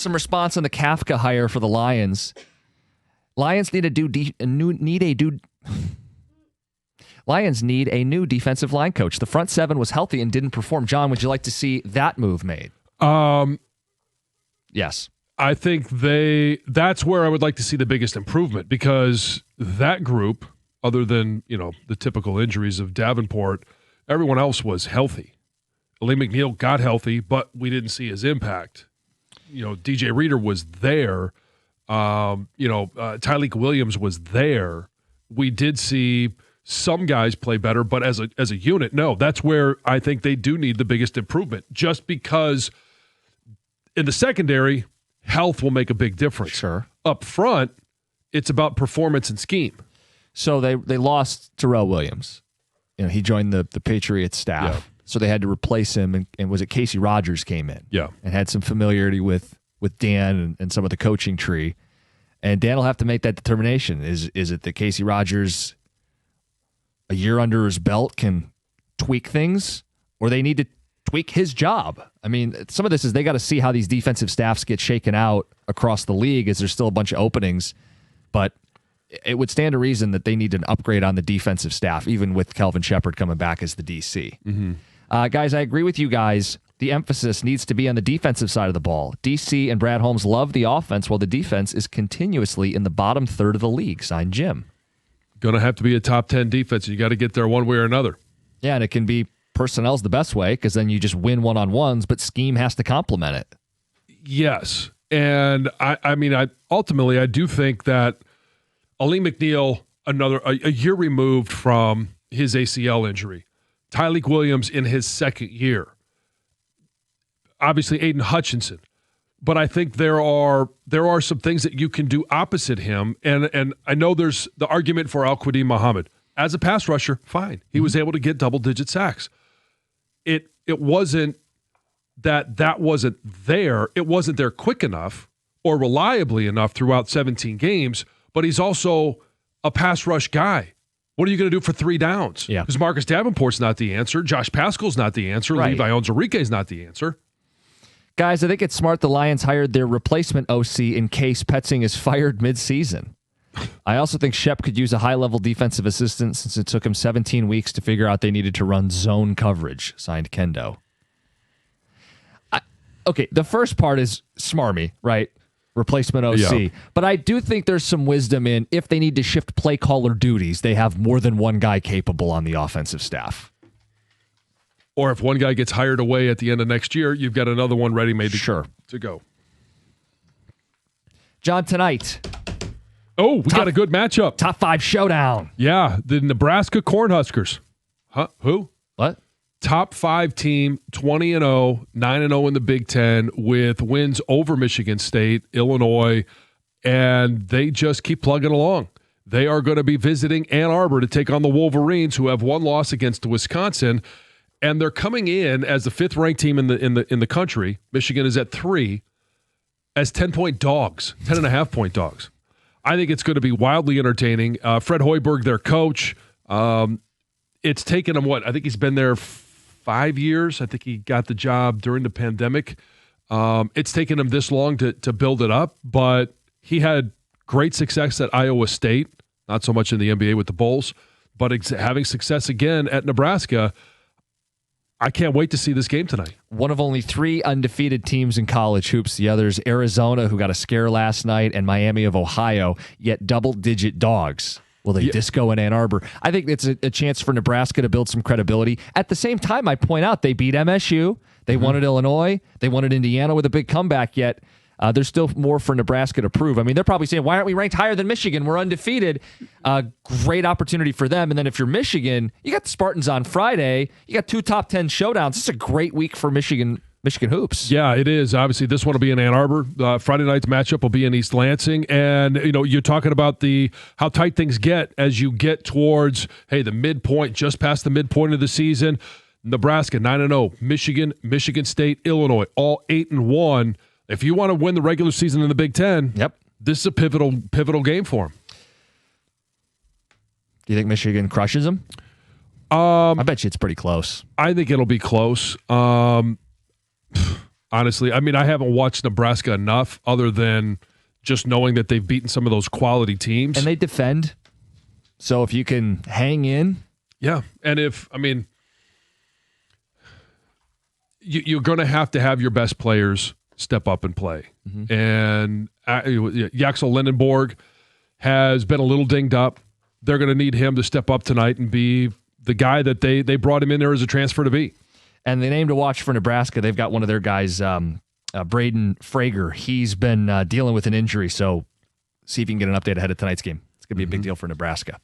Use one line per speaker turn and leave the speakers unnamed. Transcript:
some response on the Kafka hire for the Lions. Lions need a new defensive line coach. The front seven was healthy and didn't perform. John, would you like to see that move made? Yes.
I think that's where I would like to see the biggest improvement, because that group, other than, the typical injuries of Davenport, everyone else was healthy. Lee McNeil got healthy, but we didn't see his impact. DJ Reader was there. Tyleik Williams was there. We did see some guys play better, but as a unit, no. That's where I think they do need the biggest improvement, just because in the secondary, health will make a big difference.
Sure. Up
front, it's about performance and scheme.
So they lost Terrell Williams. He joined the Patriots staff.
Yeah.
So they had to replace him, and was it Casey Rogers came in?
Yeah.
And had some familiarity with Dan and some of the coaching tree. And Dan will have to make that determination. Is it that Casey Rogers, a year under his belt, can tweak things, or they need to tweak his job? I mean, some of this is they got to see how these defensive staffs get shaken out across the league, as there's still a bunch of openings. But it would stand to reason that they need an upgrade on the defensive staff, even with Kelvin Shepard coming back as the DC.
Mm-hmm.
Guys, I agree with you guys. The emphasis needs to be on the defensive side of the ball. DC and Brad Holmes love the offense, while the defense is continuously in the bottom third of the league. Signed, Jim.
Going to have to be a top 10 defense. You got to get there one way or another.
Yeah, and it can be personnel's the best way, because then you just win one-on-ones, but scheme has to complement it.
Yes. And I ultimately do think that Ali McNeil, a year removed from his ACL injury, Tyleik Williams in his second year, obviously Aiden Hutchinson, but I think there are some things that you can do opposite him, and I know there's the argument for Al-Quadin Muhammad as a pass rusher. Fine, he was able to get double-digit sacks. It wasn't that wasn't there. It wasn't there quick enough or reliably enough throughout 17 games. But he's also a pass rush guy. What are you going to do for 3 downs?
Yeah.
Because Marcus Davenport's not the answer. Josh Pascal's not the answer.
Right.
Levi Onwuzurike's not the answer.
Guys, I think it's smart the Lions hired their replacement OC in case Petzing is fired midseason. I also think Shep could use a high-level defensive assistant, since it took him 17 weeks to figure out they needed to run zone coverage. Signed, Kendo. Okay, the first part is smarmy, right? Replacement OC.
Yeah.
But I do think there's some wisdom in, if they need to shift play caller duties, they have more than one guy capable on the offensive staff.
Or if one guy gets hired away at the end of next year, you've got another one ready-made to go.
John, tonight.
Oh, we got a good matchup.
Top 5 showdown.
Yeah, the Nebraska Cornhuskers. Huh? Who?
What?
Top 5 team, 20-0, 9-0 in the Big Ten, with wins over Michigan State, Illinois, and they just keep plugging along. They are going to be visiting Ann Arbor to take on the Wolverines, who have one loss against Wisconsin, and they're coming in as the 5th-ranked team in the country. Michigan is at 3 as 10-point dogs, 10.5-point dogs. I think it's going to be wildly entertaining. Fred Hoiberg, their coach, it's taken him I think he's been there 5 years. I think he got the job during the pandemic. It's taken him this long to build it up, but he had great success at Iowa State, not so much in the NBA with the Bulls, but having success again at Nebraska. I can't wait to see this game tonight.
One of only 3 undefeated teams in college hoops. The others, Arizona, who got a scare last night, and Miami of Ohio, yet double-digit dogs. Will they disco in Ann Arbor? I think it's a chance for Nebraska to build some credibility. At the same time, I point out they beat MSU. They won at Illinois. They won at Indiana with a big comeback, yet there's still more for Nebraska to prove. I mean, they're probably saying, why aren't we ranked higher than Michigan? We're undefeated. Great opportunity for them. And then if you're Michigan, you got the Spartans on Friday. You got 2 top 10 showdowns. It's a great week for Michigan hoops.
Yeah, it is. Obviously, this one will be in Ann Arbor. Friday night's matchup will be in East Lansing. And, you're talking about how tight things get as you get towards, the midpoint, just past the midpoint of the season. Nebraska, 9-0. Michigan State, Illinois, all 8-1. If you want to win the regular season in the Big Ten, this is a pivotal game for them.
Do you think Michigan crushes them? I bet you it's pretty close.
I think it'll be close. honestly. I mean, I haven't watched Nebraska enough other than just knowing that they've beaten some of those quality teams.
And they defend. So if you can hang in.
Yeah. And you're going to have your best players step up and play. Mm-hmm. And Yaxel Lindenborg has been a little dinged up. They're going to need him to step up tonight and be the guy that they brought him in there as a transfer to be.
And the name to watch for Nebraska, they've got one of their guys, Braden Frager. He's been dealing with an injury, so see if you can get an update ahead of tonight's game. It's going to be a big deal for Nebraska.